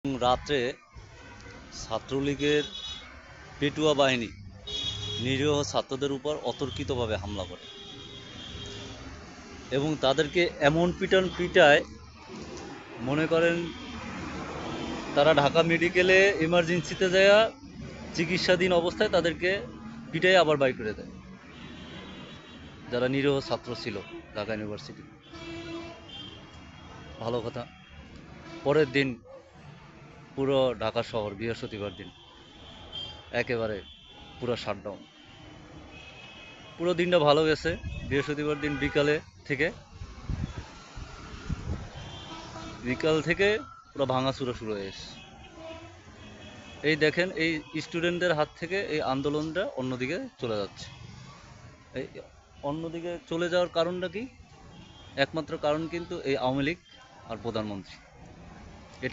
রাত্রে ছাত্রলীগের পেটুয়া বাহিনী নিরীহ ছাত্রদের উপর অতর্কিতভাবে হামলা করে এবং তাদেরকে এমন পিটান পিটায়, মনে করেন তারা ঢাকা মেডিকেলে ইমার্জেন্সিতে যাওয়া চিকিৎসাধীন অবস্থায় তাদেরকে পিটাই আবার বাই করে দেয়, যারা নিরীহ ছাত্র ছিল ঢাকা ইউনিভার্সিটি। ভালো কথা। পরের দিন পুরো ঢাকা শহর বৃহস্পতিবার দিন একেবারে পুরো শাটডাউন। পুরো দিনটা ভালো গেছে। বৃহস্পতিবার দিন থেকে বিকাল থেকে পুরো ভাঙাচুরা শুরু হয়ে গেছে। এই দেখেন, এই স্টুডেন্টদের হাত থেকে এই আন্দোলনটা অন্যদিকে চলে যাচ্ছে। এই অন্যদিকে চলে যাওয়ার কারণটা কি? একমাত্র কারণ কিন্তু এই আওয়ামী লীগ আর প্রধানমন্ত্রী।